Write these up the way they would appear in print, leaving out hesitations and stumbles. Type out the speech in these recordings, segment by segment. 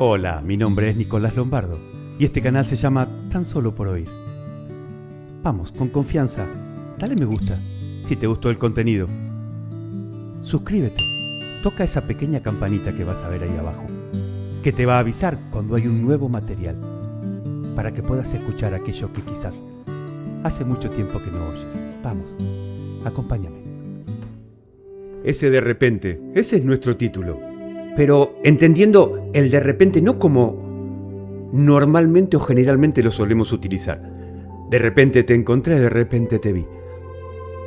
Hola, mi nombre es Nicolás Lombardo y este canal se llama Tan Solo por Oír. Vamos, con confianza, dale me gusta si te gustó el contenido. Suscríbete, toca esa pequeña campanita que vas a ver ahí abajo, que te va a avisar cuando hay un nuevo material, para que puedas escuchar aquello que quizás hace mucho tiempo que no oyes. Vamos, acompáñame. Ese de repente, ese es nuestro título. Pero entendiendo el de repente no como normalmente o generalmente lo solemos utilizar. De repente te encontré, de repente te vi.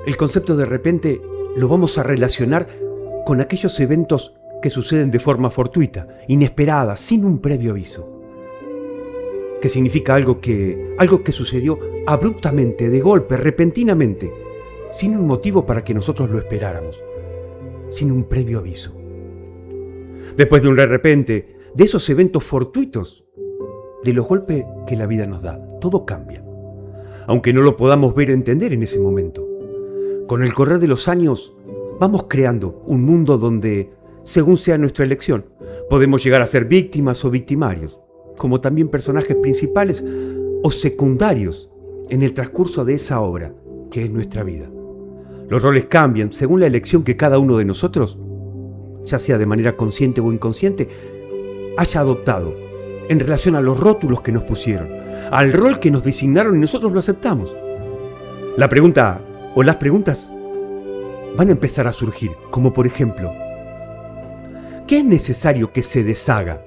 El concepto de repente lo vamos a relacionar con aquellos eventos que suceden de forma fortuita, inesperada, sin un previo aviso. Que significa algo que sucedió abruptamente, de golpe, repentinamente, sin un motivo para que nosotros lo esperáramos, sin un previo aviso. Después de un de repente, de esos eventos fortuitos, de los golpes que la vida nos da, todo cambia. Aunque no lo podamos ver o entender en ese momento. Con el correr de los años, vamos creando un mundo donde, según sea nuestra elección, podemos llegar a ser víctimas o victimarios, como también personajes principales o secundarios en el transcurso de esa obra, que es nuestra vida. Los roles cambian según la elección que cada uno de nosotros, ya sea de manera consciente o inconsciente, haya adoptado en relación a los rótulos que nos pusieron, al rol que nos designaron y nosotros lo aceptamos. La pregunta o las preguntas van a empezar a surgir, como por ejemplo, ¿qué es necesario que se deshaga?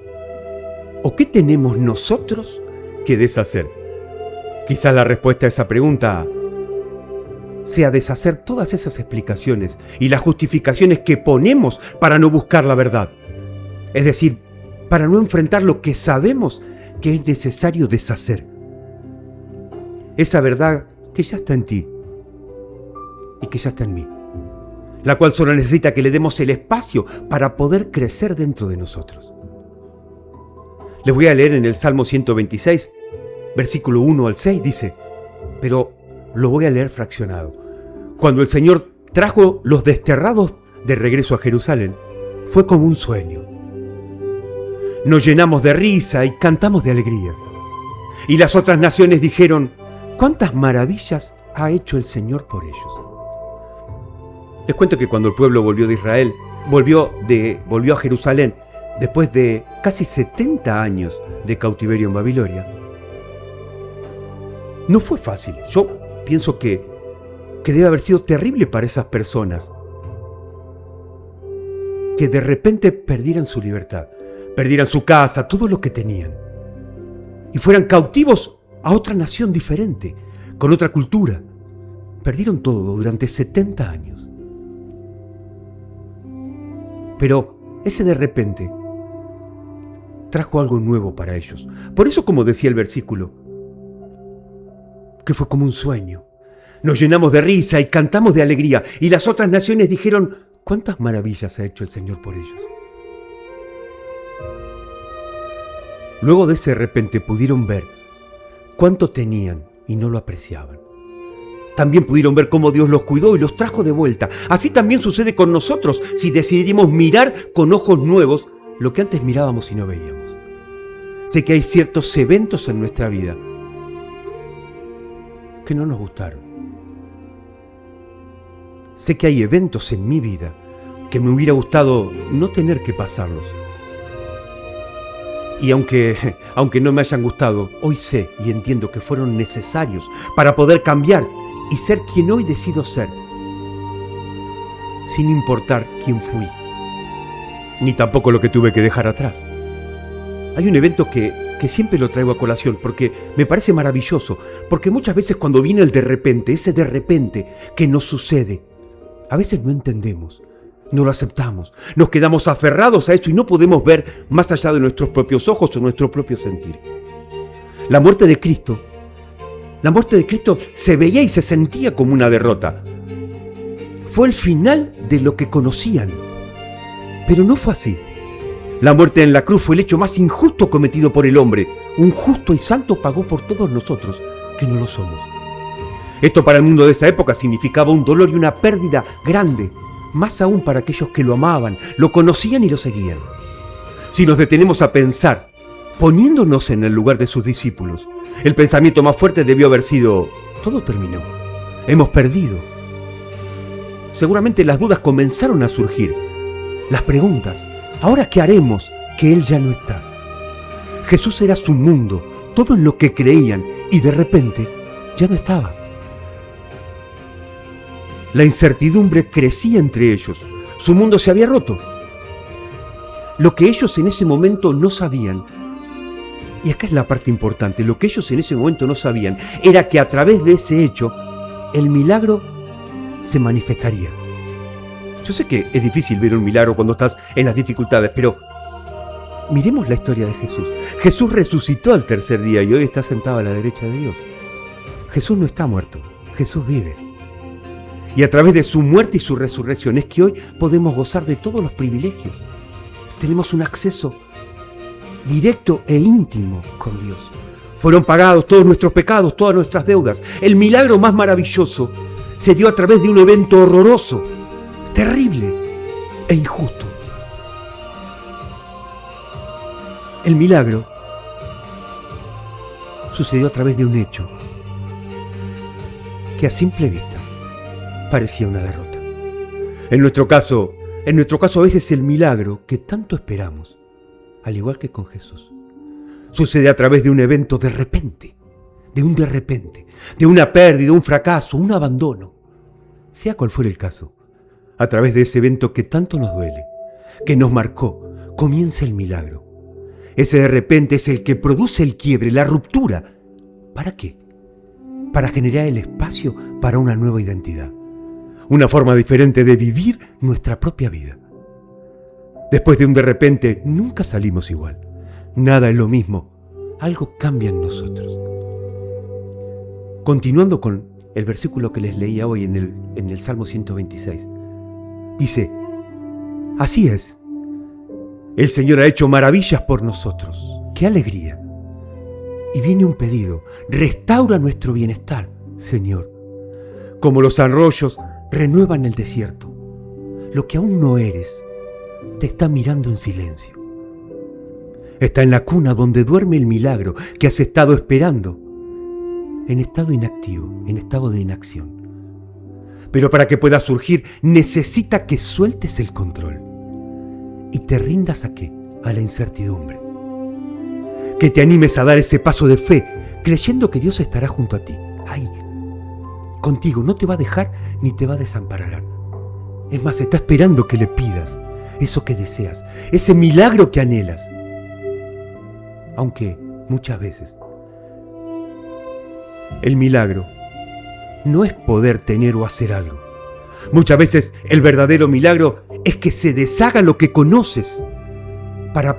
¿O qué tenemos nosotros que deshacer? Quizás la respuesta a esa pregunta sea deshacer todas esas explicaciones y las justificaciones que ponemos para no buscar la verdad. Es decir, para no enfrentar lo que sabemos que es necesario deshacer. Esa verdad que ya está en ti y que ya está en mí, la cual solo necesita que le demos el espacio para poder crecer dentro de nosotros. Les voy a leer en el Salmo 126, versículo 1 al 6, dice, pero lo voy a leer fraccionado. Cuando el Señor trajo los desterrados de regreso a Jerusalén, fue como un sueño. Nos llenamos de risa y cantamos de alegría. Y las otras naciones dijeron, ¿cuántas maravillas ha hecho el Señor por ellos? Les cuento que cuando el pueblo volvió de Israel, volvió a Jerusalén, después de casi 70 años de cautiverio en Babilonia, no fue fácil. Yo pienso que debe haber sido terrible para esas personas que de repente perdieran su libertad, perdieran su casa, todo lo que tenían, y fueran cautivos a otra nación diferente, con otra cultura. Perdieron todo durante 70 años. Pero ese de repente trajo algo nuevo para ellos. Por eso, como decía el versículo, que fue como un sueño. Nos llenamos de risa y cantamos de alegría. Y las otras naciones dijeron, ¿cuántas maravillas ha hecho el Señor por ellos? Luego de ese de repente pudieron ver cuánto tenían y no lo apreciaban. También pudieron ver cómo Dios los cuidó y los trajo de vuelta. Así también sucede con nosotros si decidimos mirar con ojos nuevos lo que antes mirábamos y no veíamos. Sé que hay ciertos eventos en nuestra vida que no nos gustaron. Sé que hay eventos en mi vida que me hubiera gustado no tener que pasarlos. Y aunque no me hayan gustado, hoy sé y entiendo que fueron necesarios para poder cambiar y ser quien hoy decido ser, sin importar quién fui, ni tampoco lo que tuve que dejar atrás. Hay un evento que siempre lo traigo a colación porque me parece maravilloso, porque muchas veces cuando viene el de repente, ese de repente que nos sucede, a veces no entendemos, no lo aceptamos, nos quedamos aferrados a eso y no podemos ver más allá de nuestros propios ojos o nuestro propio sentir. La muerte de Cristo se veía y se sentía como una derrota. Fue el final de lo que conocían, pero no fue así. La muerte en la cruz fue el hecho más injusto cometido por el hombre. Un justo y santo pagó por todos nosotros, que no lo somos. Esto para el mundo de esa época significaba un dolor y una pérdida grande, más aún para aquellos que lo amaban, lo conocían y lo seguían. Si nos detenemos a pensar Poniéndonos en el lugar de sus discípulos, el pensamiento más fuerte debió haber sido: todo terminó, hemos perdido. Seguramente las dudas comenzaron a surgir, las preguntas: ¿ahora qué haremos que Él ya no está? Jesús era su mundo, todo en lo que creían, y de repente ya no estaba. La incertidumbre crecía entre ellos, su mundo se había roto. Lo que ellos en ese momento no sabían, y acá es la parte importante, lo que ellos en ese momento no sabían era que a través de ese hecho, el milagro se manifestaría. Yo sé que es difícil ver un milagro cuando estás en las dificultades, pero miremos la historia de Jesús. Jesús resucitó al tercer día y hoy está sentado a la derecha de Dios. Jesús no está muerto, Jesús vive. Y a través de su muerte y su resurrección es que hoy podemos gozar de todos los privilegios. Tenemos un acceso directo e íntimo con Dios. Fueron pagados todos nuestros pecados, todas nuestras deudas. El milagro más maravilloso se dio a través de un evento horroroso, terrible e injusto. El milagro sucedió a través de un hecho que a simple vista parecía una derrota. En nuestro caso a veces el milagro que tanto esperamos, al igual que con Jesús, sucede a través de un evento de repente, de una pérdida, un fracaso, un abandono. Sea cual fuera el caso, a través de ese evento que tanto nos duele, que nos marcó, comienza el milagro. Ese de repente es el que produce el quiebre, la ruptura. ¿Para qué? Para generar el espacio para una nueva identidad. Una forma diferente de vivir nuestra propia vida. Después de un de repente, nunca salimos igual. Nada es lo mismo. Algo cambia en nosotros. Continuando con el versículo que les leía hoy en el Salmo 126. Dice: así es. El Señor ha hecho maravillas por nosotros. ¡Qué alegría! Y viene un pedido: restaura nuestro bienestar, Señor. Como los arroyos renuevan el desierto, lo que aún no eres te está mirando en silencio. Está en la cuna donde duerme el milagro que has estado esperando, en estado inactivo, en estado de inacción. Pero para que pueda surgir, necesita que sueltes el control y te rindas ¿a qué? A la incertidumbre. Que te animes a dar ese paso de fe, creyendo que Dios estará junto a ti, ahí, contigo, no te va a dejar ni te va a desamparar. Es más, está esperando que le pidas eso que deseas, ese milagro que anhelas. Aunque muchas veces el milagro no es poder tener o hacer algo. Muchas veces el verdadero milagro es que se deshaga lo que conoces para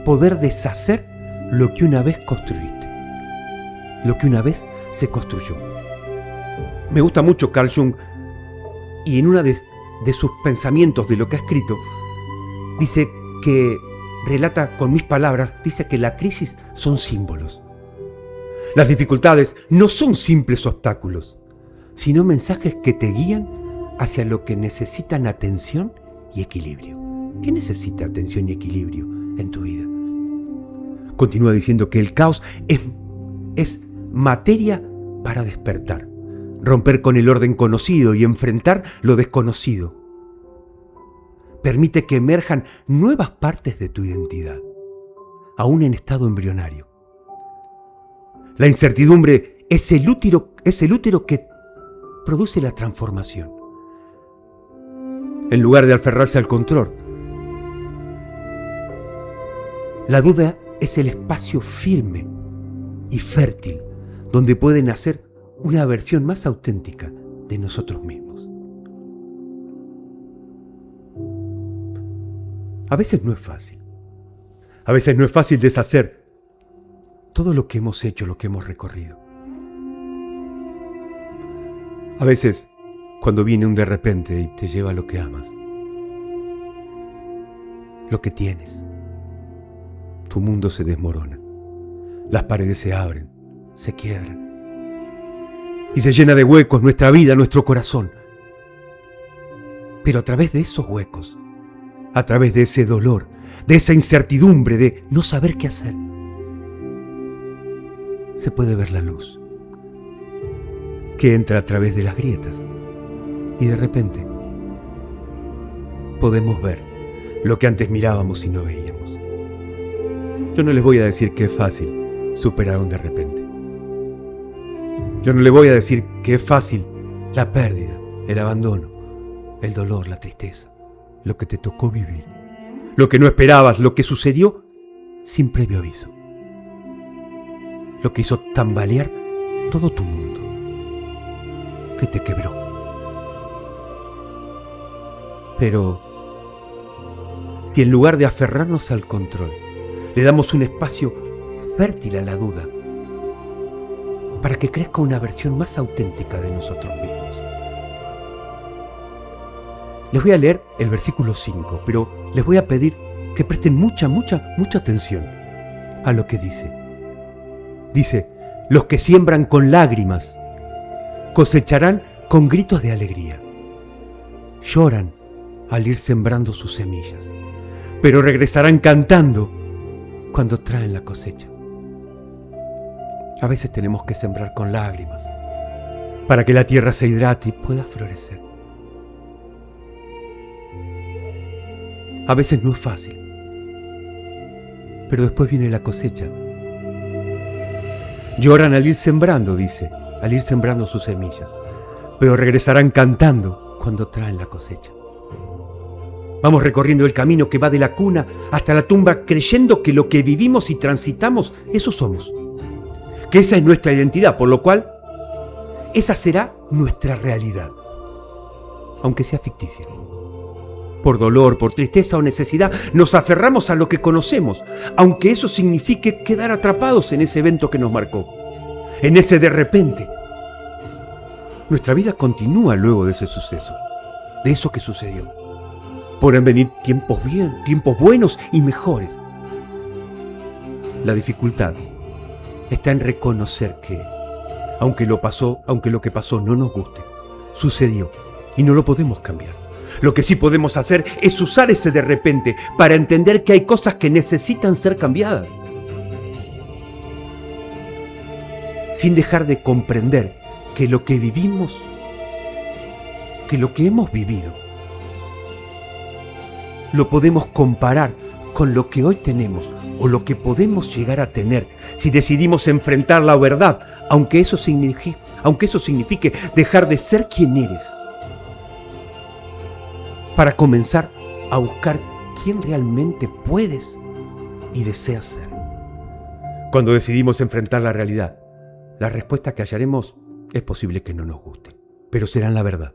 poder deshacer lo que una vez construiste, lo que una vez se construyó. Me gusta mucho Carl Jung, y en uno de sus pensamientos de lo que ha escrito, dice que relata con mis palabras, dice que la crisis son símbolos. Las dificultades no son simples obstáculos, sino mensajes que te guían hacia lo que necesitan atención y equilibrio. ¿Qué necesita atención y equilibrio en tu vida? Continúa diciendo que el caos es materia para despertar, romper con el orden conocido y enfrentar lo desconocido. Permite que emerjan nuevas partes de tu identidad, aún en estado embrionario. La incertidumbre es el útero que produce la transformación. En lugar de aferrarse al control, la duda es el espacio firme y fértil donde puede nacer una versión más auténtica de nosotros mismos. A veces no es fácil. A veces no es fácil deshacer todo lo que hemos hecho, lo que hemos recorrido. A veces, cuando viene un de repente y te lleva lo que amas, lo que tienes, tu mundo se desmorona. Las paredes se abren, se quiebran. Y se llena de huecos nuestra vida, nuestro corazón. Pero a través de esos huecos, a través de ese dolor, de esa incertidumbre, de no saber qué hacer, se puede ver la luz, que entra a través de las grietas, y de repente podemos ver lo que antes mirábamos y no veíamos. Yo no les voy a decir que es fácil superar un de repente. Yo no les voy a decir que es fácil la pérdida, el abandono, el dolor, la tristeza, lo que te tocó vivir, lo que no esperabas, lo que sucedió sin previo aviso, lo que hizo tambalear todo tu mundo, que te quebró. Pero si en lugar de aferrarnos al control, le damos un espacio fértil a la duda, para que crezca una versión más auténtica de nosotros mismos. Les voy a leer el versículo 5, pero les voy a pedir que presten mucha atención a lo que dice. Dice, los que siembran con lágrimas cosecharán con gritos de alegría. Lloran al ir sembrando sus semillas, pero regresarán cantando cuando traen la cosecha. A veces tenemos que sembrar con lágrimas para que la tierra se hidrate y pueda florecer. A veces no es fácil, pero después viene la cosecha. Lloran al ir sembrando, dice, al ir sembrando sus semillas, pero regresarán cantando cuando traen la cosecha. Vamos recorriendo el camino que va de la cuna hasta la tumba, creyendo que lo que vivimos y transitamos, eso somos. Que esa es nuestra identidad, por lo cual esa será nuestra realidad, aunque sea ficticia. Por dolor, por tristeza o necesidad, nos aferramos a lo que conocemos, aunque eso signifique quedar atrapados en ese evento que nos marcó, en ese de repente. Nuestra vida continúa luego de ese suceso, de eso que sucedió. Pueden venir tiempos buenos y mejores. La dificultad está en reconocer que, aunque lo que pasó no nos guste, sucedió y no lo podemos cambiar. Lo que sí podemos hacer es usar ese de repente para entender que hay cosas que necesitan ser cambiadas, sin dejar de comprender que lo que vivimos, que lo que hemos vivido, lo podemos comparar con lo que hoy tenemos o lo que podemos llegar a tener si decidimos enfrentar la verdad, aunque eso signifique dejar de ser quien eres, para comenzar a buscar quién realmente puedes y deseas ser. Cuando decidimos enfrentar la realidad, la respuesta que hallaremos es posible que no nos guste, pero serán la verdad,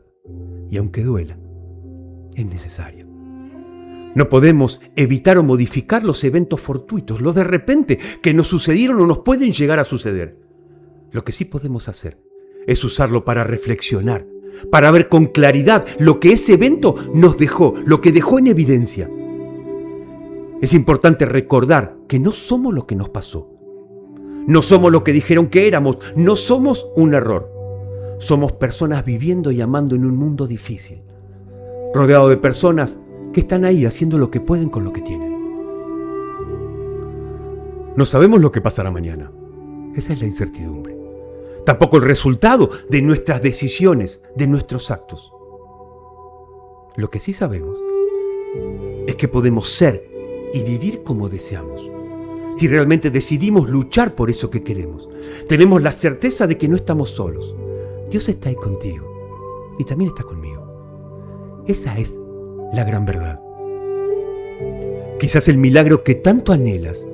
y aunque duela, es necesario. No podemos evitar o modificar los eventos fortuitos, los de repente que nos sucedieron o nos pueden llegar a suceder. Lo que sí podemos hacer es usarlo para reflexionar, para ver con claridad lo que ese evento nos dejó, lo que dejó en evidencia. Es importante recordar que no somos lo que nos pasó. No somos lo que dijeron que éramos, no somos un error. Somos personas viviendo y amando en un mundo difícil, rodeado de personas que están ahí haciendo lo que pueden con lo que tienen. No sabemos lo que pasará mañana. Esa es la incertidumbre. Tampoco el resultado de nuestras decisiones, de nuestros actos. Lo que sí sabemos es que podemos ser y vivir como deseamos. Si realmente decidimos luchar por eso que queremos, tenemos la certeza de que no estamos solos. Dios está ahí contigo y también está conmigo. Esa es la gran verdad. Quizás el milagro que tanto anhelas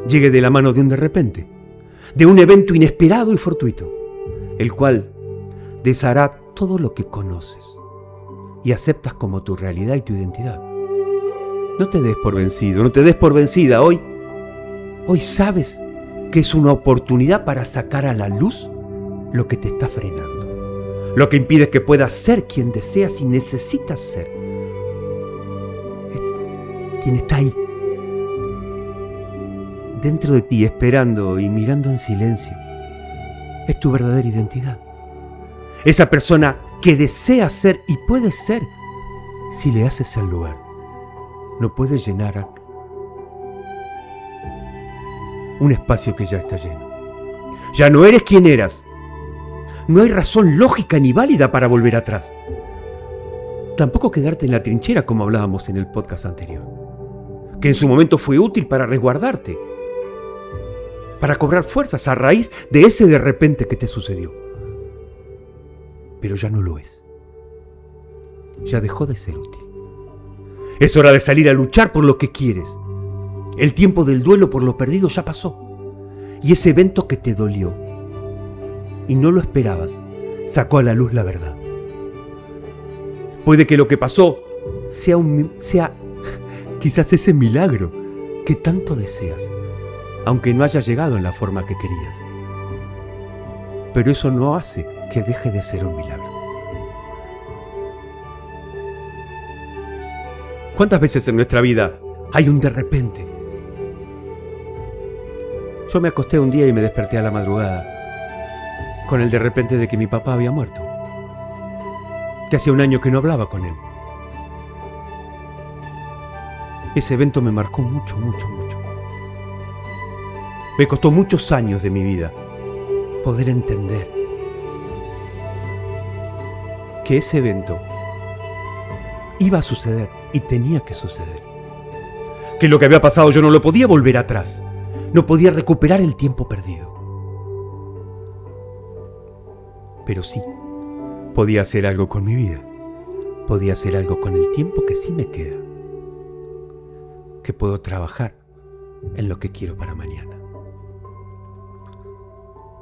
llegue de la mano de un de repente, de un evento inesperado y fortuito, el cual deshará todo lo que conoces y aceptas como tu realidad y tu identidad. No te des por vencido, no te des por vencida. Hoy sabes que es una oportunidad para sacar a la luz lo que te está frenando, lo que impide que puedas ser quien deseas y necesitas ser. Quien está ahí, dentro de ti, esperando y mirando en silencio, es tu verdadera identidad. Esa persona que desea ser y puede ser si le haces el lugar. No puedes llenar un espacio que ya está lleno. Ya no eres quien eras. No hay razón lógica ni válida para volver atrás. Tampoco quedarte en la trinchera como hablábamos en el podcast anterior, que en su momento fue útil para resguardarte, para cobrar fuerzas a raíz de ese de repente que te sucedió. Pero ya no lo es. Ya dejó de ser útil. Es hora de salir a luchar por lo que quieres. El tiempo del duelo por lo perdido ya pasó. Y ese evento que te dolió y no lo esperabas, sacó a la luz la verdad. Puede que lo que pasó sea quizás ese milagro que tanto deseas, aunque no haya llegado en la forma que querías. Pero eso no hace que deje de ser un milagro. ¿Cuántas veces en nuestra vida hay un de repente? Yo me acosté un día y me desperté a la madrugada con el de repente de que mi papá había muerto, que hacía un año que no hablaba con él. Ese evento me marcó mucho. Me costó muchos años de mi vida poder entender que ese evento iba a suceder y tenía que suceder. Que lo que había pasado yo no lo podía volver atrás. No podía recuperar el tiempo perdido. Pero sí, podía hacer algo con mi vida. Podía hacer algo con el tiempo que sí me queda. Que puedo trabajar en lo que quiero para mañana.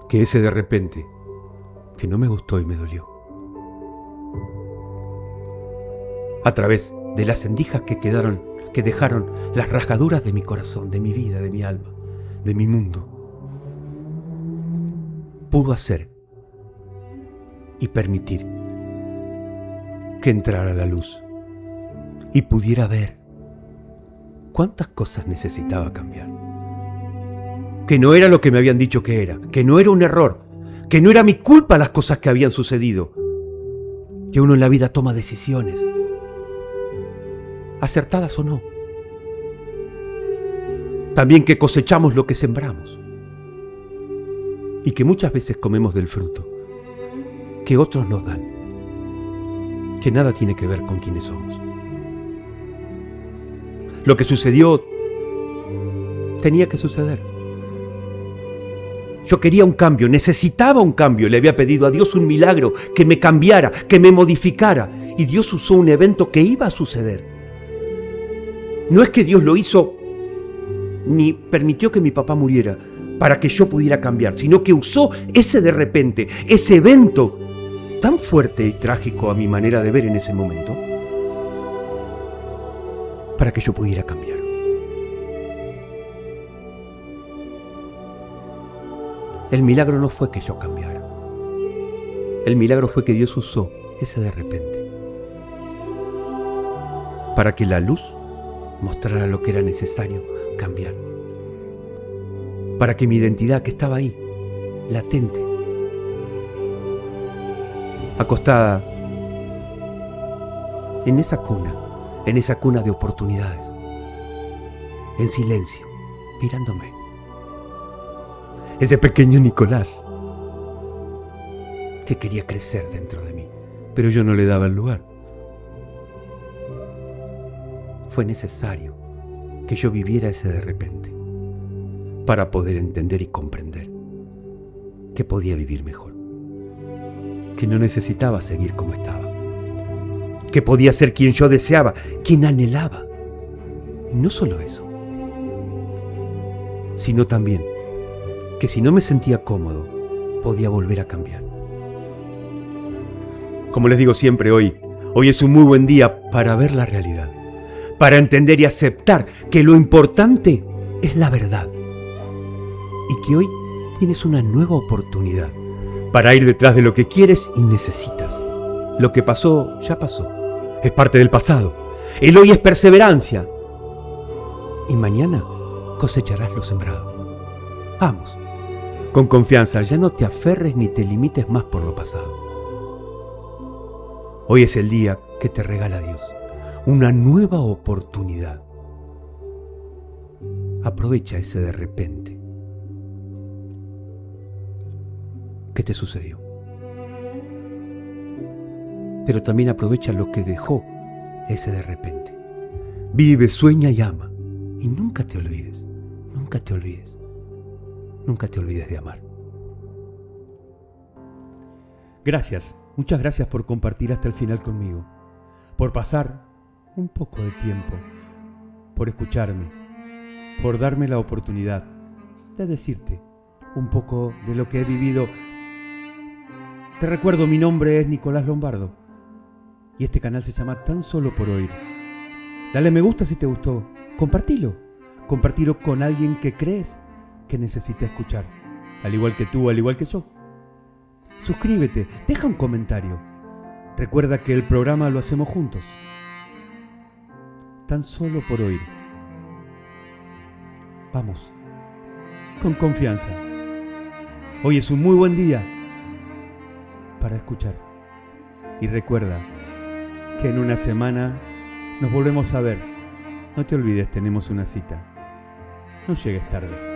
Que ese de repente, que no me gustó y me dolió, a través de las endijas que dejaron las rajaduras de mi corazón, de mi vida, de mi alma, de mi mundo, pudo hacer y permitir que entrara la luz y pudiera ver cuántas cosas necesitaba cambiar. Que no era lo que me habían dicho que era, que no era un error, que no era mi culpa las cosas que habían sucedido, que uno en la vida toma decisiones, acertadas o no. También que cosechamos lo que sembramos y que muchas veces comemos del fruto que otros nos dan, que nada tiene que ver con quiénes somos. Lo que sucedió tenía que suceder. Yo quería un cambio, necesitaba un cambio, le había pedido a Dios un milagro, que me cambiara, que me modificara, y Dios usó un evento que iba a suceder. No es que Dios lo hizo ni permitió que mi papá muriera para que yo pudiera cambiar, sino que usó ese de repente, ese evento tan fuerte y trágico a mi manera de ver en ese momento, para que yo pudiera cambiar. El milagro no fue que yo cambiara. El milagro fue que Dios usó ese de repente para que la luz mostrara lo que era necesario cambiar. Para que mi identidad, que estaba ahí, latente, acostada en esa cuna de oportunidades, en silencio, mirándome. Ese pequeño Nicolás que quería crecer dentro de mí, pero yo no le daba el lugar. Fue necesario que yo viviera ese de repente para poder entender y comprender que podía vivir mejor, que no necesitaba seguir como estaba, que podía ser quien yo deseaba, quien anhelaba. Y no solo eso, sino también que si no me sentía cómodo, podía volver a cambiar. Como les digo siempre, hoy es un muy buen día para ver la realidad, para entender y aceptar que lo importante es la verdad y que hoy tienes una nueva oportunidad para ir detrás de lo que quieres y necesitas. Lo que pasó, ya pasó, es parte del pasado. El hoy es perseverancia y mañana cosecharás lo sembrado. Vamos, con confianza, ya no te aferres ni te limites más por lo pasado. Hoy es el día que te regala Dios, una nueva oportunidad. Aprovecha ese de repente. que te sucedió. Pero también aprovecha lo que dejó ese de repente. Vive, sueña y ama. Y nunca te olvides, nunca te olvides, nunca te olvides de amar. Gracias, muchas gracias por compartir hasta el final conmigo, por pasar un poco de tiempo, por escucharme, por darme la oportunidad de decirte un poco de lo que he vivido. Te recuerdo, mi nombre es Nicolás Lombardo y este canal se llama Tan Solo por Oír. Dale me gusta si te gustó, compartilo con alguien que crees que necesita escuchar, al igual que tú, al igual que yo. Suscríbete, deja un comentario. Recuerda que el programa lo hacemos juntos. Tan Solo por Oír. Vamos, con confianza. Hoy es un muy buen día para escuchar. Y recuerda que en una semana nos volvemos a ver. No te olvides, tenemos una cita. No llegues tarde.